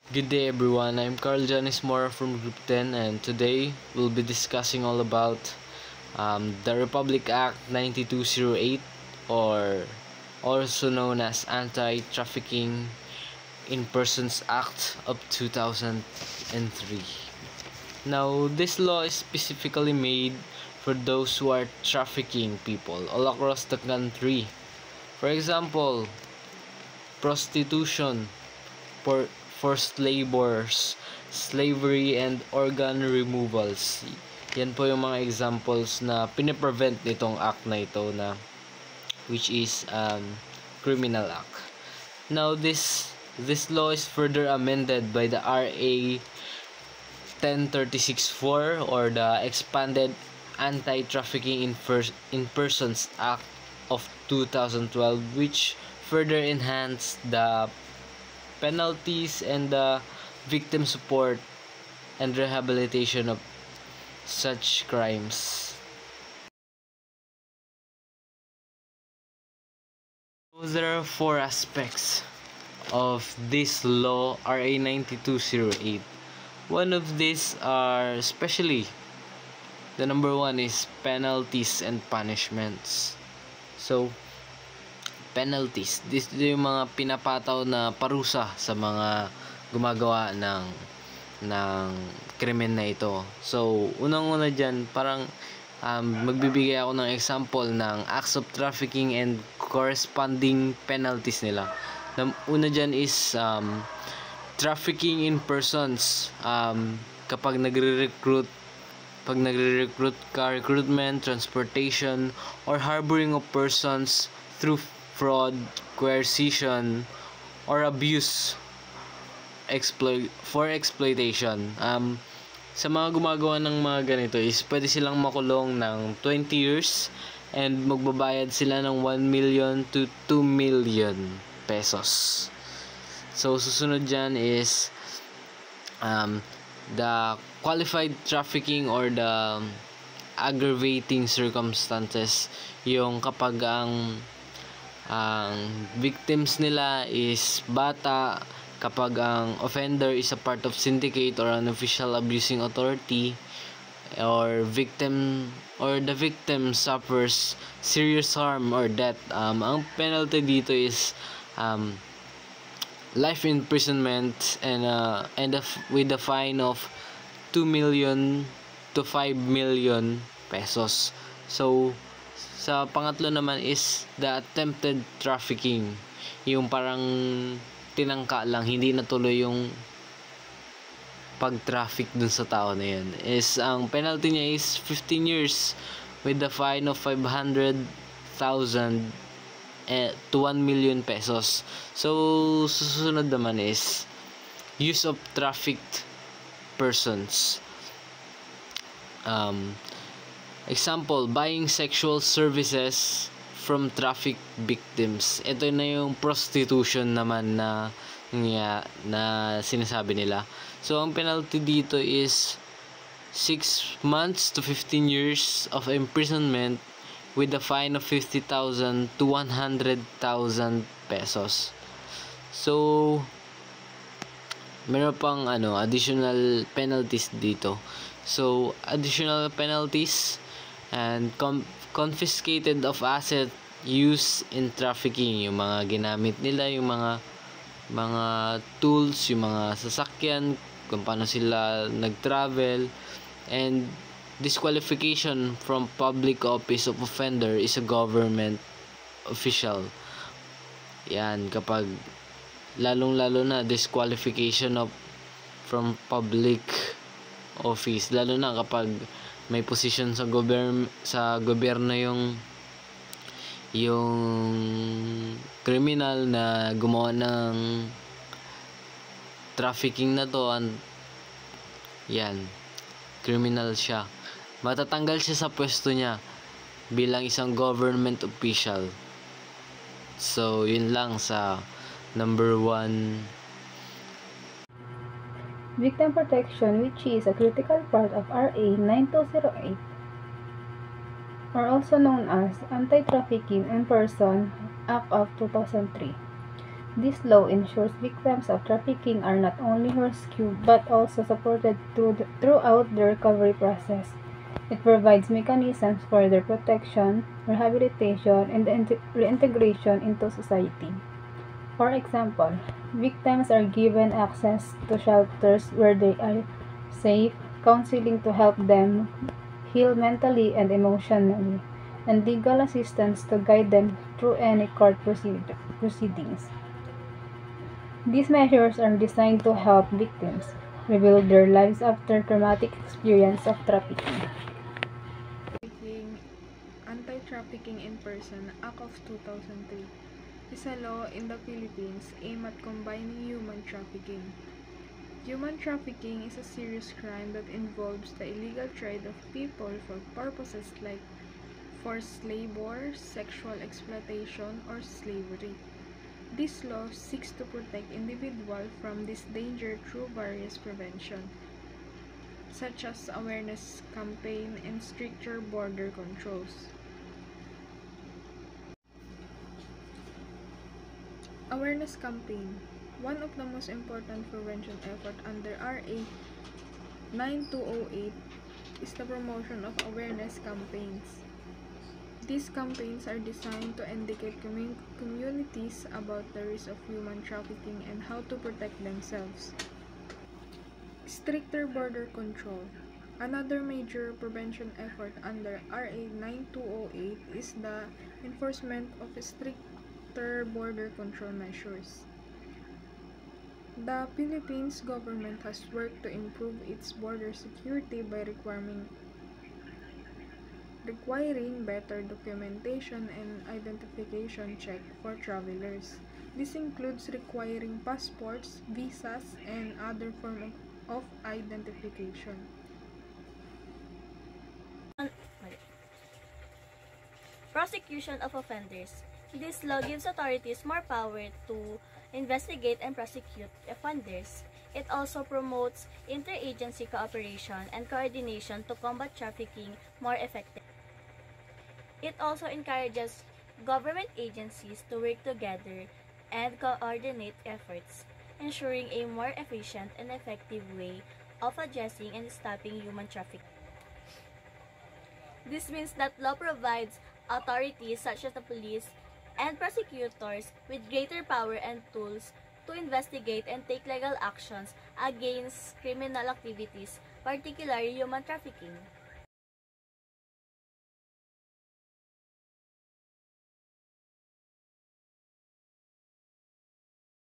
Good day everyone, I'm Carl Janice Mora from Group 10 and today we'll be discussing all about the Republic Act 9208, or also known as Anti-Trafficking in Persons Act of 2003. Now, this law is specifically made for those who are trafficking people all across the country. For example, prostitution, forced labors, slavery, and organ removals. Yan po yung mga examples na piniprevent nitong act na ito, na which is criminal act. Now this law is further amended by the RA 10364, or the expanded Anti-Trafficking in Persons Act of 2012, which further enhanced the penalties and the victim support and rehabilitation of such crimes. So there are four aspects of this law, RA 9208. One of these are especially the number one is penalties and punishments. So penalties, this yung mga pinapataw na parusa sa mga gumagawa ng krimen na ito. So unang-una dyan, parang magbibigay ako ng example ng acts of trafficking and corresponding penalties nila. Una dyan is trafficking in persons. Kapag nagre-recruit ka, recruitment, transportation, or harboring of persons through fraud, coercion, or abuse for exploitation. Sa mga gumagawa ng mga ganito is pwede silang makulong ng 20 years and magbabayad sila ng 1 million to 2 million pesos. So susunod dyan is the qualified trafficking or the aggravating circumstances, yung kapag ang victims nila is bata, kapag ang offender is a part of syndicate or an official abusing authority, or the victim suffers serious harm or death. Ang penalty dito is life imprisonment and with a fine of 2 million to 5 million pesos. So sa pangatlo naman is the attempted trafficking, yung parang tinangka lang, hindi natuloy yung pag-traffic dun sa tao na yun. Is ang penalty niya is 15 years with the fine of 500,000 to 1 million pesos. So susunod naman is use of trafficked persons. Example, buying sexual services from traffic victims. Ito na yung prostitution naman na sinasabi nila. So ang penalty dito is 6 months to 15 years of imprisonment with a fine of 50,000 to 100,000 pesos. So meron pang additional penalties dito. So additional penalties and confiscated of asset used in trafficking, yung mga ginamit nila, yung mga tools, yung mga sasakyan, kung paano sila nag-travel, and disqualification from public office of offender is a government official. Yan, kapag lalong-lalo na disqualification from public office, lalo na kapag may position sa gobyerno yung criminal na gumawa ng trafficking na to, yan, criminal siya, matatanggal siya sa pwesto niya bilang isang government official. So yun lang sa number 1. Victim protection, which is a critical part of RA 9208, or also known as Anti-Trafficking in Person Act of 2003. This law ensures victims of trafficking are not only rescued but also supported throughout the recovery process. It provides mechanisms for their protection, rehabilitation, and reintegration into society. For example, victims are given access to shelters where they are safe, counseling to help them heal mentally and emotionally, and legal assistance to guide them through any court proceedings. These measures are designed to help victims rebuild their lives after traumatic experience of trafficking. Anti-Trafficking in Person Act of 2003 is a law in the Philippines aimed at combining human trafficking. Human trafficking is a serious crime that involves the illegal trade of people for purposes like forced labor, sexual exploitation, or slavery. This law seeks to protect individuals from this danger through various prevention, such as awareness campaign and stricter border controls. Awareness campaign. One of the most important prevention efforts under RA 9208 is the promotion of awareness campaigns. These campaigns are designed to educate communities about the risk of human trafficking and how to protect themselves. Stricter border control. Another major prevention effort under RA 9208 is the enforcement of stricter border control measures. The Philippines government has worked to improve its border security by requiring better documentation and identification check for travelers. This includes requiring passports, visas, and other forms of identification. Prosecution of offenders. This law gives authorities more power to investigate and prosecute offenders. It also promotes interagency cooperation and coordination to combat trafficking more effectively. It also encourages government agencies to work together and coordinate efforts, ensuring a more efficient and effective way of addressing and stopping human trafficking. This means that law provides authorities such as the police and prosecutors with greater power and tools to investigate and take legal actions against criminal activities, particularly human trafficking.